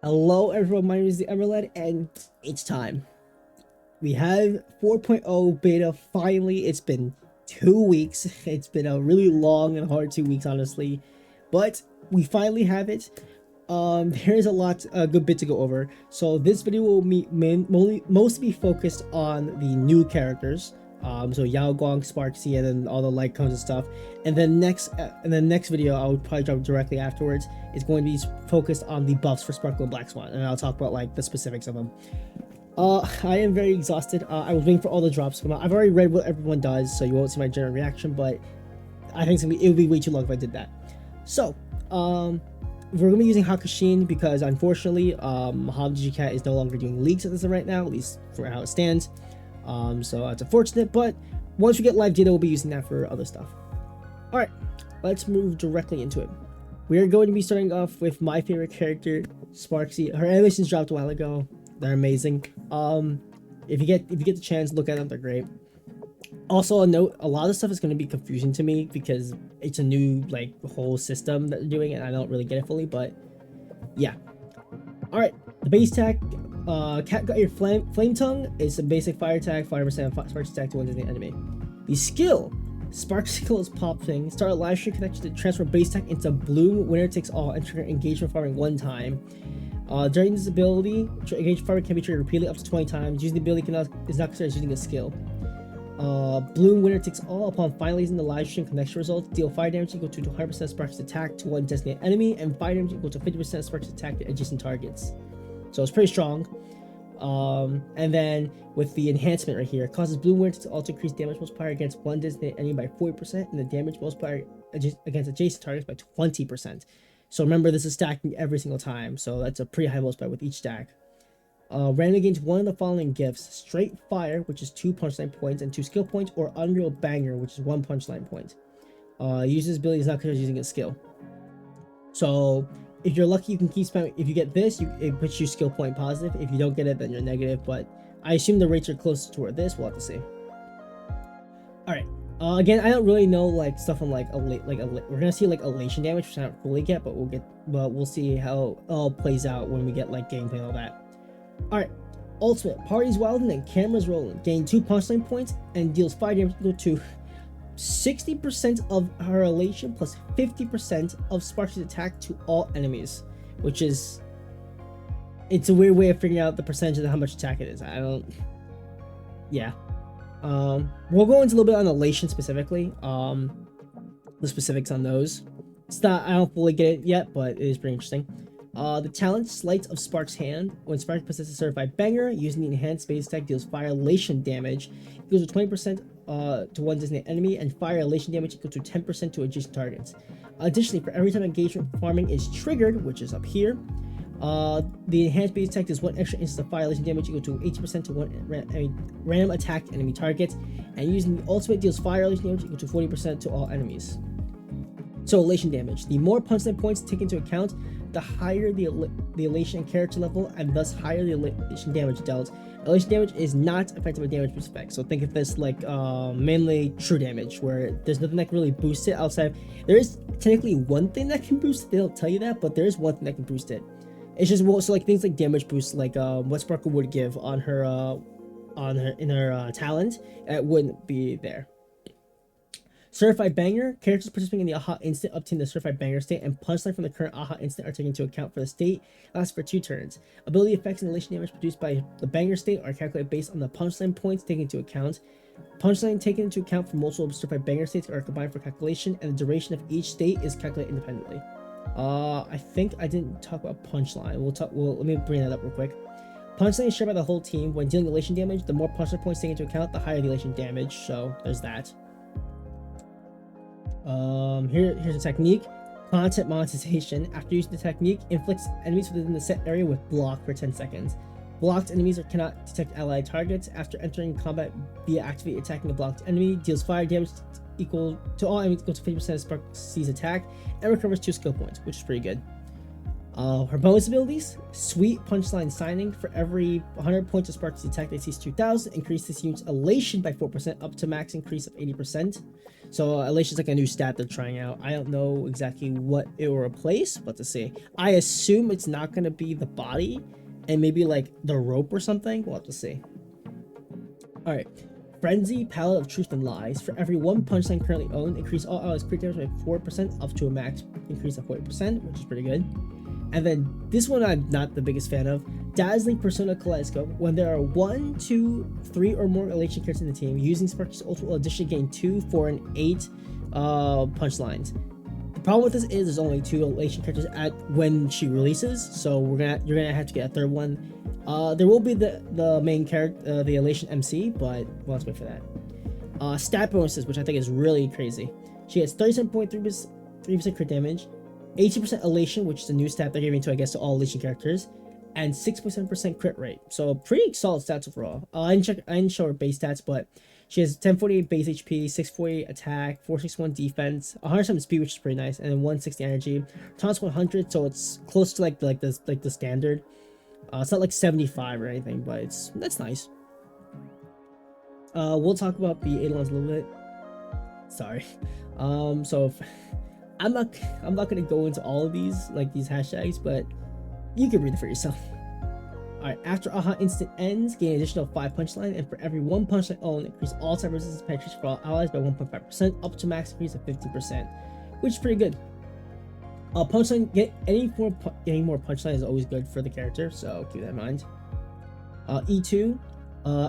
Hello everyone, my name is the Emerald and it's time. We have 4.0 beta finally. It's been 2 weeks. It's been a really long and hard 2 weeks honestly, but we finally have it. There's a good bit to go over. So this video will mostly be focused on the new characters. So Yao Guang, Sparksy, and then all the light cones and stuff. And then next video I would probably drop directly afterwards. It's going to be focused on the buffs for Sparkle and Black Swan, and I'll talk about like the specifics of them. I am very exhausted. I was waiting for all the drops to come out. I've already read what everyone does, so you won't see my general reaction, but I think it would be way too long if I did that. So, we're gonna be using Hakushin because unfortunately, Cat is no longer doing leaks as of right now, at least for how it stands. So it's unfortunate, but once we get live data, we'll be using that for other stuff. All right, let's move directly into it. We are going to be starting off with my favorite character, Sparksy. Her animations dropped a while ago. They're amazing. If you get the chance, look at them. They're great. Also, a note: a lot of stuff is going to be confusing to me because it's a new whole system that they're doing, and I don't really get it fully. But yeah. All right, the base attack. Cat got your flame tongue. It's a basic fire attack, 5% sparks attack to one to the enemy. The skill. Spark skill is popping. Start a live stream connection to transfer base attack into bloom. Winner takes all and trigger engagement farming one time. During this ability, engagement farming can be triggered repeatedly up to 20 times. Using the ability is not considered as using a skill. Bloom winner takes all upon finalizing the live stream connection results. Deal fire damage equal to 100% Sparks attack to one designated enemy, and fire damage equal to 50% Sparks attack to adjacent targets. So it's pretty strong. And then with the enhancement right here, it causes Bloom winner to also increase damage multiplier against one designated enemy by 40% and the damage multiplier against adjacent targets by 20%. So remember, this is stacking every single time, so that's a pretty high multiplier with each stack. Randomly gains one of the following gifts: Straight Fire, which is 2 punchline points and 2 skill points, or Unreal Banger, which is 1 punchline point. Uses ability is not considered using a skill. So if you're lucky, you can keep spamming. If you get this, it puts you skill point positive. If you don't get it, then you're negative. But I assume the rates are close toward this. We'll have to see. All right. Again, I don't really know stuff on we're gonna see elation damage, which I don't fully get, but we'll see how it all plays out when we get gameplay and all that. All right. Ultimate. Party's wilding and cameras rolling. Gain 2 punchline points and deals 5 damage equal to 60% of her elation plus 50% of Sparky's attack to all enemies, which is, it's a weird way of figuring out the percentage of how much attack it is. Yeah. We'll go into a little bit on elation specifically. The specifics on those. It's not, I don't fully get it yet, but it is pretty interesting. The talent Sleight of Spark's Hand. When Spark possesses a certified banger, using the enhanced base attack deals fire elation damage equals to 20% to one designated enemy, and fire elation damage equal to 10% to adjacent targets. Additionally, for every time engagement farming is triggered, which is up here, the enhanced base attack does 1 extra instance of fire elation damage equal to 80% to one random attacked enemy target, and using the ultimate deals fire elation damage equal to 40% to all enemies. So elation damage. The more punchline points taken into account, the higher the elation and character level, and thus higher the elation damage dealt. Elation damage is not effective with damage boost effects, so think of this mainly true damage, where there's nothing that can really boost it outside. There is technically one thing that can boost it, they don't tell you that, but there is one thing that can boost it. It's just, so things like damage boost, what Sparkle would give on her talent, it wouldn't be there. Certified Banger. Characters participating in the AHA instant obtain the Certified Banger state, and punchline from the current AHA instant are taken into account for the state. Lasts for 2 turns. Ability effects and elation damage produced by the Banger state are calculated based on the punchline points taken into account. Punchline taken into account for multiple Certified Banger states are combined for calculation, and the duration of each state is calculated independently. I think I didn't talk about punchline. Let me bring that up real quick. Punchline is shared by the whole team. When dealing elation damage, the more punchline points taken into account, the higher the elation damage. So there's that. Here's a technique. Content monetization. After using the technique, inflicts enemies within the set area with block for 10 seconds. Blocked enemies cannot detect allied targets. After entering combat via activate attacking a blocked enemy, deals fire damage equal to all enemies equal to 50% of Spark's attack, and recovers 2 skill points, which is pretty good. Her bonus abilities: Sweet Punchline Signing. For every 100 points of Sparks attack that sees 2,000, increase this unit's elation by 4% up to max increase of 80%. So elation is like a new stat they're trying out. I don't know exactly what it will replace, but to see. I assume it's not going to be the body and maybe like the rope or something. We'll have to see. All right. Frenzy, Palette of Truth and Lies. For every 1 punchline currently owned, increase all allies crit damage by 4% up to a max increase of 40%, which is pretty good. And then this one I'm not the biggest fan of. Dazzling Persona Kaleidoscope. When there are 1, 2, 3 or more elation characters in the team, using Sparky's ult will additionally gain 2, 4, and 8 punchlines. The problem with this is there's only 2 elation characters at when she releases, so you're gonna have to get a third one. There will be the main character, the elation MC, but we'll have to wait for that. Stat bonuses, which I think is really crazy. She gets 37.3% crit damage, 80% elation, which is a new stat they're giving to, I guess, to all elation characters, and 6.7% crit rate. So pretty solid stats overall. I didn't show her base stats, but she has 1048 base HP, 648 attack, 461 defense, 107 speed, which is pretty nice, and then 160 energy. Taunt's 100, so it's close to like the standard. It's not like 75 or anything, but that's nice. We'll talk about the Eidolons a little bit. Sorry. I'm not gonna go into all of these hashtags, but you can read it for yourself. Alright, after Aha instant ends, gain an additional 5 punchline, and for every 1 punchline owned, increase all type resistance penetration for all allies by 1.5% up to max increase of 15%, which is pretty good. Punchline, getting more punchline is always good for the character, so keep that in mind. E2,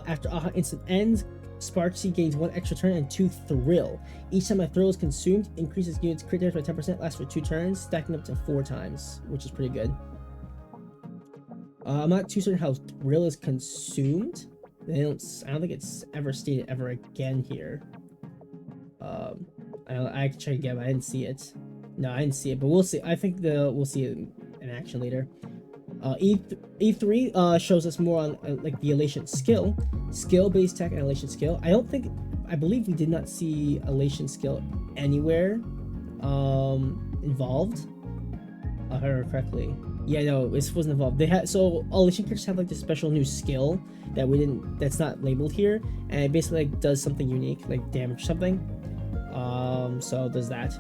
after Aha instant ends, Sparksy gains 1 extra turn and 2 thrill. Each time a thrill is consumed, increases units crit damage by 10%, lasts for 2 turns, stacking up to 4 times, which is pretty good. I'm not too certain how thrill is consumed. I don't think it's ever stated ever again here. I can check again, but I didn't see it. No, I didn't see it, but we'll see. I think we'll see it in action later. E3 shows us more on like the elation skill based tech and elation skill. I believe we did not see elation skill anywhere involved. I heard correctly. Yeah, no, this wasn't involved. They had elation characters have like this special new skill that's not labeled here, and it basically like does something unique, like damage something. So it does that.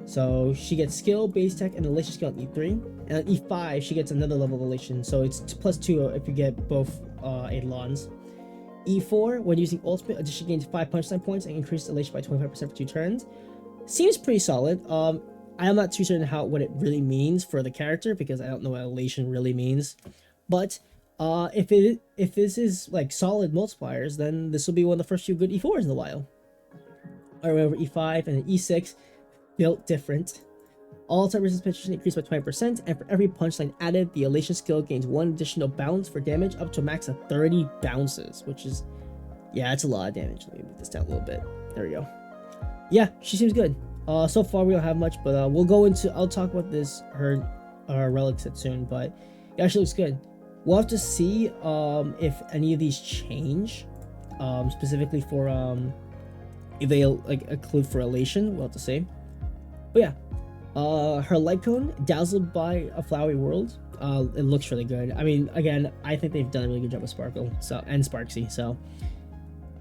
So she gets skill, base tech, and elation skill on E3. And on E5, she gets another level of elation. So it's +2 if you get both Eidolons. E4, when using ultimate, additionally gains 5 punchline points and increases elation by 25% for 2 turns. Seems pretty solid. I am not too certain what it really means for the character because I don't know what elation really means. But if this is like solid multipliers, then this will be one of the first few good E4s in a while. Alright, over E5 and then E6. Built different. All type resistance penetration increased by 20%, and for every punchline added, the elation skill gains 1 additional bounce for damage up to a max of 30 bounces, which is, yeah, that's a lot of damage. Let me move this down a little bit. There we go. Yeah, she seems good. So far we don't have much, but I'll talk about her relics set soon, but yeah, she looks good. We'll have to see if any of these change, specifically for if they like include for elation. We'll have to see. But yeah, her light cone, dazzled by a flowery world. It looks really good. I mean, again, I think they've done a really good job with Sparkle and Sparksy. So,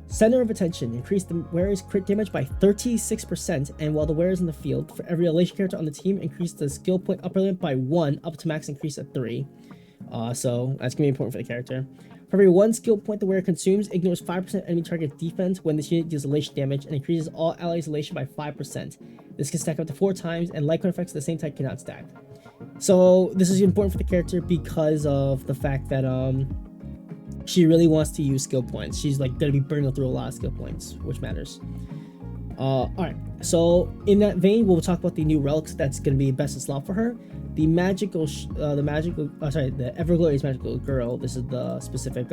center of attention, increase the wearer's crit damage by 36%, and while the wearer is in the field, for every elation character on the team, increase the skill point upper limit by 1 up to max increase of 3. So that's gonna be important for the character. For every 1 skill point the wearer consumes, ignores 5% enemy target defense when this unit deals elation damage, and increases all allies' elation by 5%. This can stack up to 4 times, and like effects of the same type cannot stack. So this is important for the character because of the fact that she really wants to use skill points. She's like gonna be burning through a lot of skill points, which matters. Alright, so in that vein, we'll talk about the new relics that's gonna be best in slot for her. The Everglorious Magical Girl. This is the specific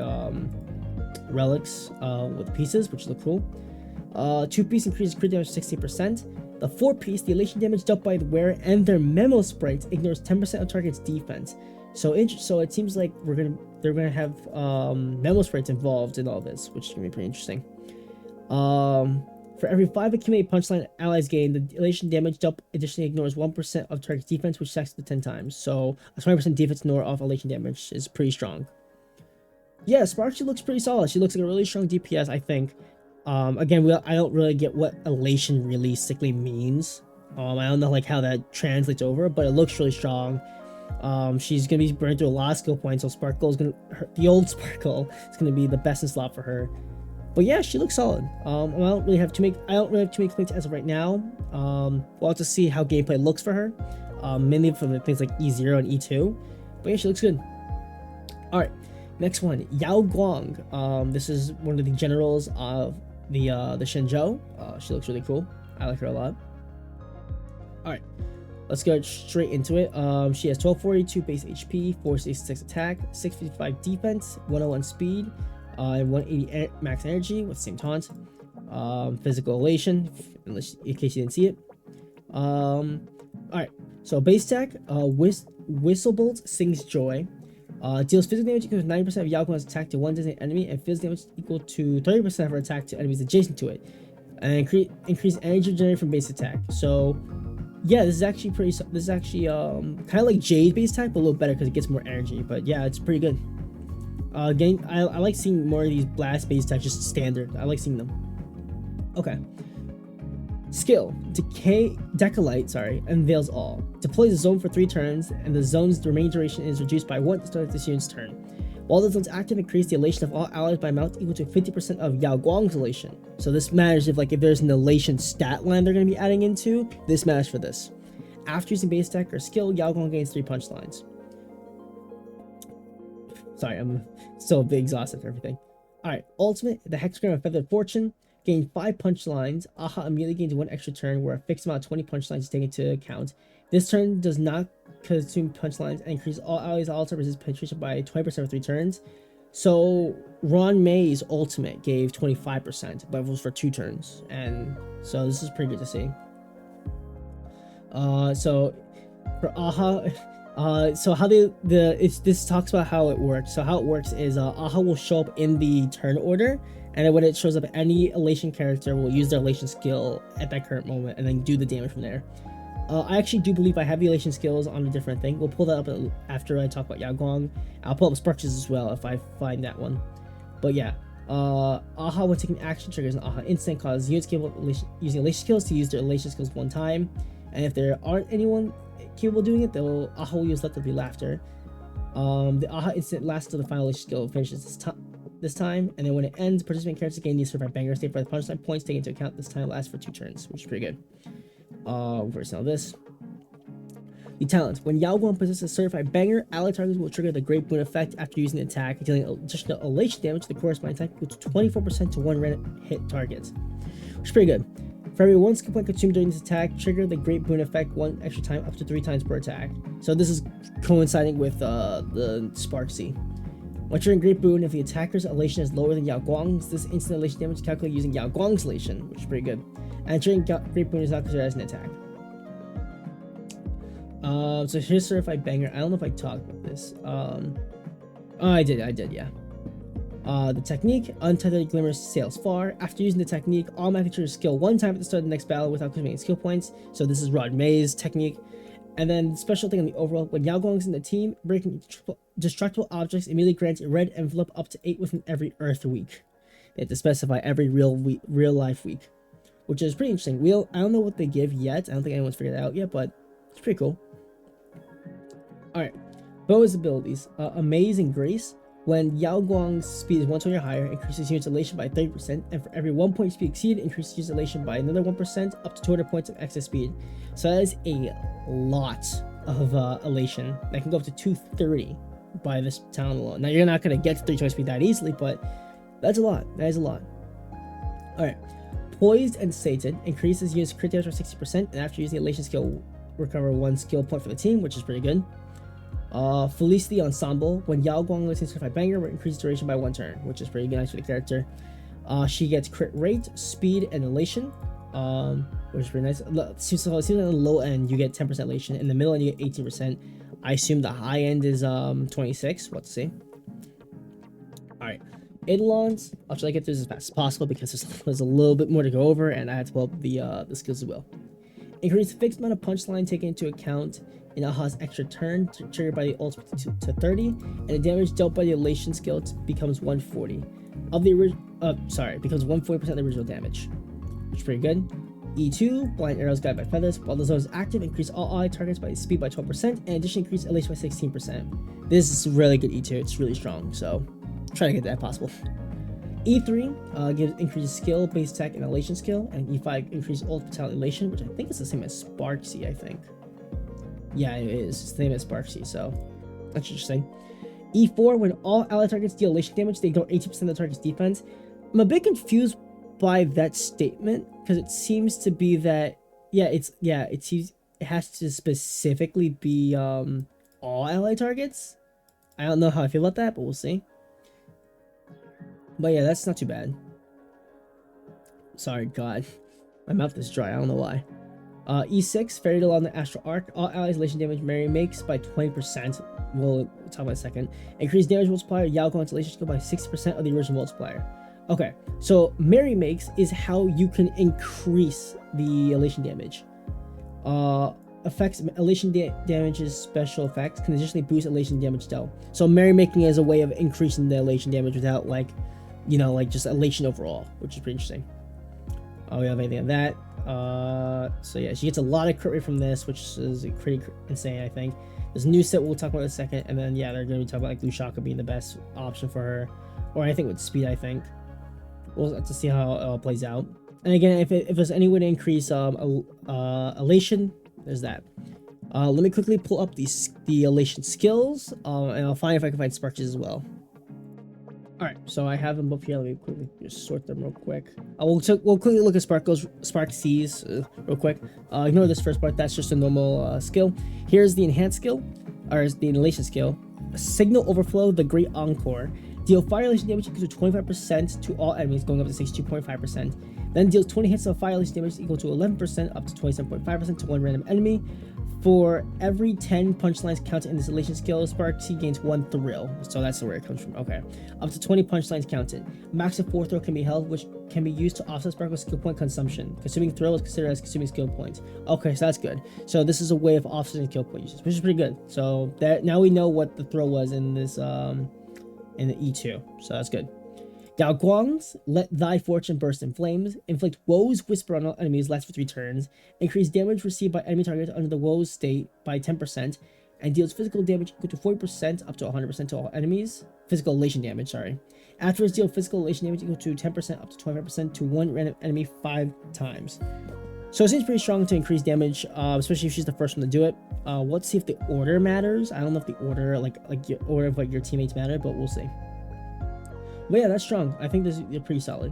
relics with pieces, which look cool. 2-piece increases crit damage 60%. The 4-piece, the elation damage dealt by the wearer and their memo sprites ignores 10% of target's defense. So it seems like they're gonna have memo sprites involved in all this, which is gonna be pretty interesting. For every 5 accumulated punchline allies gain, the elation damage dump additionally ignores 1% of target's defense, which stacks to 10 times. So a 20% defense ignore off elation damage is pretty strong. Yeah, Spark, she looks pretty solid. She looks like a really strong DPS, I think. Again, I don't really get what elation realistically means. I don't know like how that translates over, but it looks really strong. She's gonna be burned through a lot of skill points, so Sparkle is the old Sparkle is gonna be the best in slot for her. But yeah, she looks solid. I don't really have too many complaints as of right now. We'll have to see how gameplay looks for her, mainly from the things like E0 and E2. But yeah, she looks good. All right, next one, Yao Guang. This is one of the generals of the Shenzhou. She looks really cool. I like her a lot. All right, let's go straight into it. She has 1242 base HP, 466 attack, 655 defense, 101 speed, and 180 max energy with the same taunt. Physical elation, in case you didn't see it. All right, so base attack, Whistlebolt Sings Joy. Deals physical damage equal to 90% of Yao Guang's attack to one designated enemy, and physical damage equal to 30% of her attack to enemies adjacent to it. And increase energy generated from base attack. So yeah, this is actually kind of like Jade base attack, but a little better because it gets more energy. But yeah, it's pretty good. Again, I like seeing more of these blast base attacks just standard. I like seeing them. Okay. Skill, Decalite, unveils all. Deploys a zone for 3 turns, and the zone's remaining duration is reduced by 1 to start this unit's turn. While the zone's active, increase the elation of all allies by amount equal to 50% of Yao Guang's elation. So this matters if there's an elation stat line they're going to be adding into, this matters for this. After using base attack or skill, Yao Guang gains 3 punch lines. Sorry, I'm still a bit exhausted for everything. Alright, ultimate, the Hexagram of Feathered Fortune. Gain 5 punch lines. Aha immediately gains 1 extra turn where a fixed amount of 20 punch lines is taken into account. This turn does not consume punch lines and increases all allies' altar resist penetration by 20% for 3 turns. So Ron May's ultimate gave 25%, but it was for 2 turns, and so this is pretty good to see. So for Aha, so how this talks about how it works. So how it works is Aha will show up in the turn order, and then when it shows up, any elation character will use their elation skill at that current moment and then do the damage from there. I actually do believe I have the elation skills on a different thing. We'll pull that up after I talk about Yao Guang. I'll pull up Sparks as well if I find that one. But yeah, Aha when taking action triggers an Aha instant, causes units capable of using elation skills to use their elation skills 1 time. And if there aren't anyone capable of doing it, Aha will use Let There Be Laughter. The Aha instant lasts until the final elation skill finishes this time, and then when it ends, participant characters gain these certified banger state for the punchline points taken into account. This time lasts for 2 turns, which is pretty good. First now this. The talent. When Yao Guang possesses a certified banger, ally targets will trigger the Great Boon effect after using the attack, dealing additional elation damage to the corresponding attack equal to 24% to 1 random hit target, which is pretty good. For every 1 skill point consumed during this attack, trigger the Great Boon effect 1 extra time up to 3 times per attack. So this is coinciding with the Sparksy. When triggering Great Boon, if the attacker's elation is lower than Yao Guang's, this instant elation damage is calculated using Yao Guang's elation, which is pretty good. And triggering Great Boon is not considered as an attack. So here's Certified Banger. I don't know if I talked about this. Oh, I did, yeah. The technique, Untethered Glimmer sails far. After using the technique, automatically triggers skill 1 time at the start of the next battle without consuming skill points. So this is Rod May's technique. And then special thing on the overall, when Yao Guang's in the team, breaking destructible objects immediately grants a red envelope up to 8 within every Earth week. They have to specify every real life week, which is pretty interesting. I don't know what they give yet. I don't think anyone's figured it out yet, but it's pretty cool. Alright, bonus abilities. Amazing Grace. When Yao Guang's speed is 120 or higher, increases unit's elation by 30%, and for every 1 point speed exceeded, increases unit's elation by another 1%, up to 200 points of excess speed. So that is a lot of elation. That can go up to 230 by this talent alone. Now, you're not going to get to 320 speed that easily, but that's a lot. That is a lot. Alright. Poised and Sated increases unit's crit damage by 60%, and after using the elation skill, recover 1 skill point for the team, which is pretty good. Felicity Ensemble. When Yao Guang listens to Certified Banger, increases duration by 1 turn, which is pretty nice for the character. She gets crit rate, speed, and elation, which is pretty nice. So it seems on the low end you get 10% elation, in the middle end you get 18%. I assume the high end is 26. Let's see. Alright. Eidolons, I'll try to get through this as fast as possible because there's a little bit more to go over, and I had to pull up the skills as well. Increase the fixed amount of punchline taken into account in Aha's extra turn, triggered by the ultimate to 30, and the damage dealt by the elation skill becomes 140 of the becomes 140% of the original damage, which is pretty good. E2, blind arrows guided by feathers. While the zone is active, increase all ally targets by speed by 12%, and in addition increase elation by 16%. This is really good E2, it's really strong, so try to get that if possible. E3 gives increases skill, base attack, and elation skill, and E5 increases ult fatality elation, which I think is the same as Sparksy, I think. Yeah, it is. It's the same as Sparksy, so that's interesting. E4, when all ally targets deal elation damage, they ignore 80% of the target's defense. I'm a bit confused by that statement, because it seems to be that, it has to specifically be all ally targets. I don't know how I feel about that, but we'll see. But yeah, that's not too bad. Sorry, God. My mouth is dry, I don't know why. E6, ferried along the astral arc. All allies elation damage Mary makes by 20%. We'll talk about in a second. Increased damage multiplier, Yao Guang's elation skill by 60% of the original multiplier. Okay, so Mary makes is how you can increase the elation damage. Effects elation damage's special effects can additionally boost elation damage dealt. So Mary making is a way of increasing the elation damage without like just elation overall, which is pretty interesting. We have anything on that. So yeah, she gets a lot of crit rate from this, which is pretty insane, I think. There's a new set we'll talk about in a second, and then yeah, they're going to be talking about like Lushaka being the best option for her, or anything with speed, I think. We'll have to see how it all plays out. And again, if there's any way to increase elation, there's that. Let me quickly pull up the elation skills, and I'll find if I can find Sparks as well. Alright, so I have them both here. Let me quickly just sort them real quick. We'll quickly look at Spark C's real quick. Ignore this first part, that's just a normal skill. Here's the enhanced skill, or the elation skill. Signal Overflow, the Great Encore. Deal fire elation damage equal to 25% to all enemies, going up to 62.5%. Then deals 20 hits of fire elation damage equal to 11%, up to 27.5% to one random enemy. For every 10 punchlines counted in this elation skill, Sparksy gains 1 thrill. So that's where it comes from. Okay. Up to 20 punchlines counted. Max of 4 thrill can be held, which can be used to offset Sparkle's skill point consumption. Consuming thrill is considered as consuming skill points. Okay, so that's good. So this is a way of offsetting skill point usage, which is pretty good. So that now we know what the thrill was in this in the E2. So that's good. Yao Guang's Let Thy Fortune Burst in Flames. Inflict Woe's Whisper on all enemies, lasts for 3 turns. Increase damage received by enemy targets under the Woe's state by 10%. And deals physical damage equal to 40% up to 100% to all enemies. Physical elation damage, sorry. Afterwards, deal physical elation damage equal to 10% up to 25% to one random enemy 5 times. So it seems pretty strong to increase damage, especially if she's the first one to do it. Let's see if the order matters. I don't know if the order, like your order of your teammates matter, but we'll see. But yeah, that's strong. I think this is pretty solid.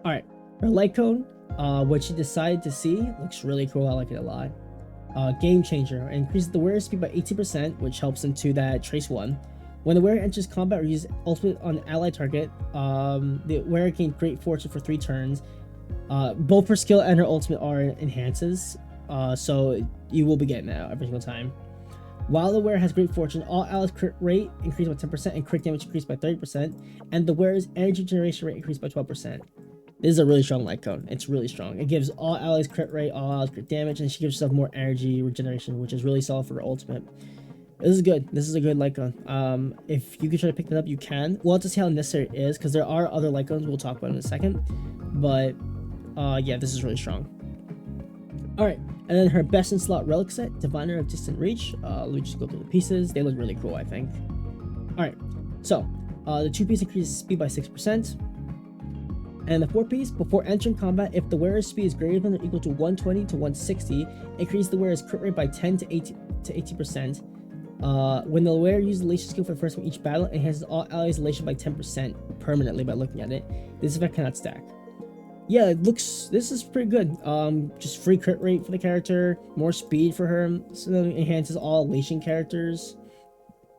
Alright, her light cone, what she decided to see, looks really cool. I like it a lot. Game Changer, increases the wearer's speed by 18%, which helps into that Trace 1. When the wearer enters combat or uses ultimate on an allied target, the wearer gains Great Fortune for 3 turns. Both her skill and her ultimate are enhances, so you will be getting that every single time. While the wearer has Great Fortune, all allies crit rate increased by 10% and crit damage increased by 30%, and the wearer's energy generation rate increased by 12%. This is a really strong light cone. It's really strong. It gives all allies crit rate, all allies crit damage, and she gives herself more energy regeneration, which is really solid for her ultimate. This is good. This is a good light cone. If you can try to pick that up, you can. We'll have to see how necessary it is, because there are other light cones we'll talk about in a second. But yeah, this is really strong. Alright, and then her best in slot relic set, Diviner of Distant Reach. Let me just go through the pieces. They look really cool, I think. Alright, so the 2-piece increases speed by 6%. And the 4-piece, before entering combat, if the wearer's speed is greater than or equal to 120 to 160, increase the wearer's crit rate by 10 to 80%. When the wearer uses elation skill for the first time each battle, it enhances all allies' elation by 10% permanently by looking at it. This effect cannot stack. Yeah, this is pretty good. Just free crit rate for the character, more speed for her, so that it enhances all elation characters.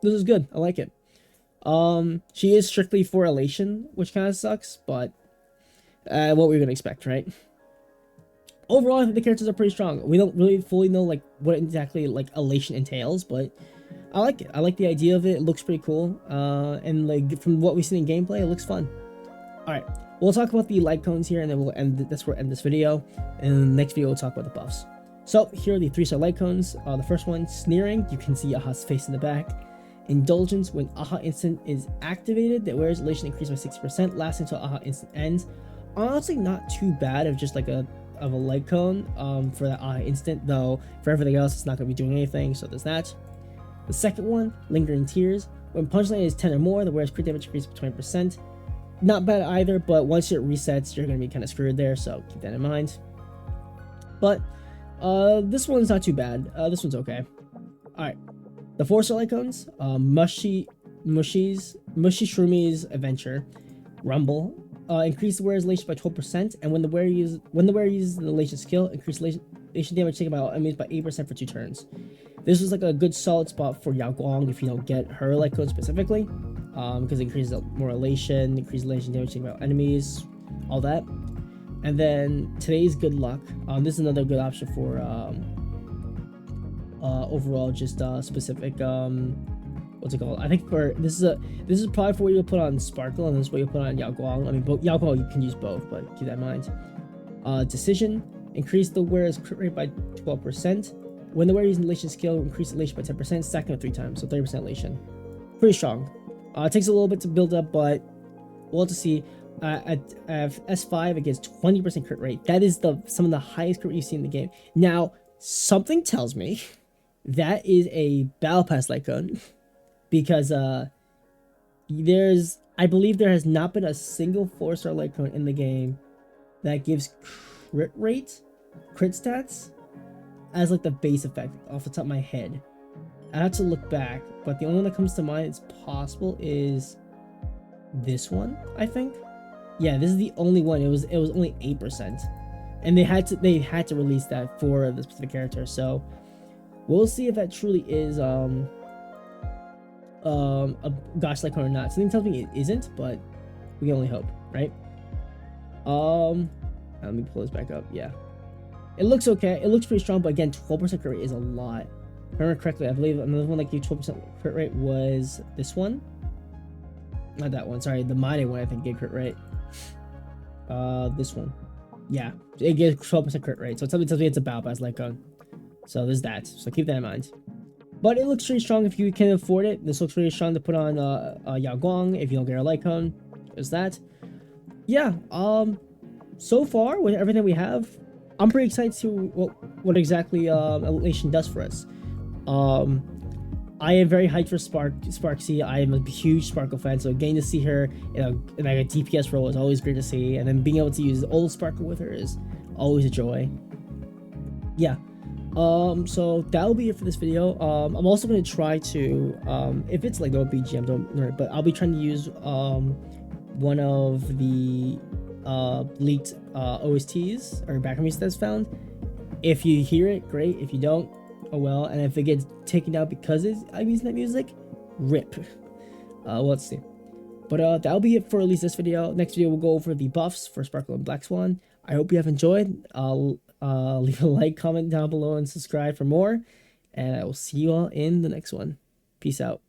This is good. I like it. She is strictly for elation, which kind of sucks, but what we're gonna expect, right? Overall, I think the characters are pretty strong. We don't really fully know like what exactly like elation entails, but I like it. I like the idea of it. It looks pretty cool. And like from what we've seen in gameplay, it looks fun. All right, we'll talk about the light cones here, and then we'll end. That's where we'll end this video. And in the next video, we'll talk about the buffs. So here are the 3-star light cones. The first one, sneering. You can see Aha's face in the back. Indulgence, when Aha instant is activated, the wearer's elation increased by 60%, lasts until Aha instant ends. Honestly, not too bad of just like a light cone for that Aha instant, though for everything else it's not going to be doing anything, so there's that. The second one, lingering tears. When punchline is 10 or more, the wearer's crit damage increases by 20%. Not bad either, but once it resets, you're going to be kind of screwed there, so keep that in mind. But this one's not too bad. This one's okay. Alright. The 4-star icons, Mushy Shroomies Adventure, Rumble, increase the wearer's elation by 12%, and when the wearer uses the elation skill, increase elation damage taken by all enemies by 8% for 2 turns. This was like a good solid spot for Yao Guang if you don't get her light code specifically, because it increases more elation, increases elation damage taken by all enemies, all that. And then today's good luck. This is another good option for overall just specific what's it called? I think for this is probably for what you'll put on Sparkle, and this is what you'll put on Yao Guang. I mean, Yao Guang you can use both, but keep that in mind. Decision, increase the wearer's crit rate by 12%. When the wearer uses elation skill, increase elation by 10%, stacking it 3 times, so 30% elation. Pretty strong. It takes a little bit to build up, but we'll have to see. At S5, it gets 20% crit rate. That is some of the highest crit rate you see in the game. Now, something tells me that is a battle pass light cone, because I believe there has not been a single 4-star light cone in the game that gives crit stats as like the base effect off the top of my head. I have to look back, but the only one that comes to mind it's possible is this one, I think. Yeah, this is the only one. It was only 8%, and they had to release that for the specific character. So we'll see if that truly is a gosh light cone or not. Something tells me it isn't, but we can only hope, right? Let me pull this back up. Yeah, it looks okay. It looks pretty strong, but again, 12% crit rate is a lot. If I remember correctly, I believe another one that gave 12% crit rate was this one. Not that one. Sorry, the mighty one I think gave crit rate. This one. Yeah, it gives 12% crit rate. So something tells me it's a battle pass light cone. So there's that. So keep that in mind. But it looks pretty strong if you can afford it. This looks pretty strong to put on Yao Guang if you don't get a light cone. There's that. Yeah. So far with everything we have, I'm pretty excited to what exactly elation does for us. I am very hyped for Sparksy. I am a huge Sparkle fan, so getting to see her in like a DPS role is always great to see, and then being able to use old Sparkle with her is always a joy. Yeah. So that'll be it for this video. I'm also going to try to, if it's like no BGM, don't worry, but I'll be trying to use one of the leaked OSTs or background music that's found. If you hear it, great. If you don't, oh well. And if it gets taken out because I'm using that music, rip. Let's see. But that'll be it for at least this video. Next video we'll go over the buffs for Sparkle and Black Swan. I hope you have enjoyed. Leave a like, comment down below, and subscribe for more. And I will see you all in the next one. Peace out.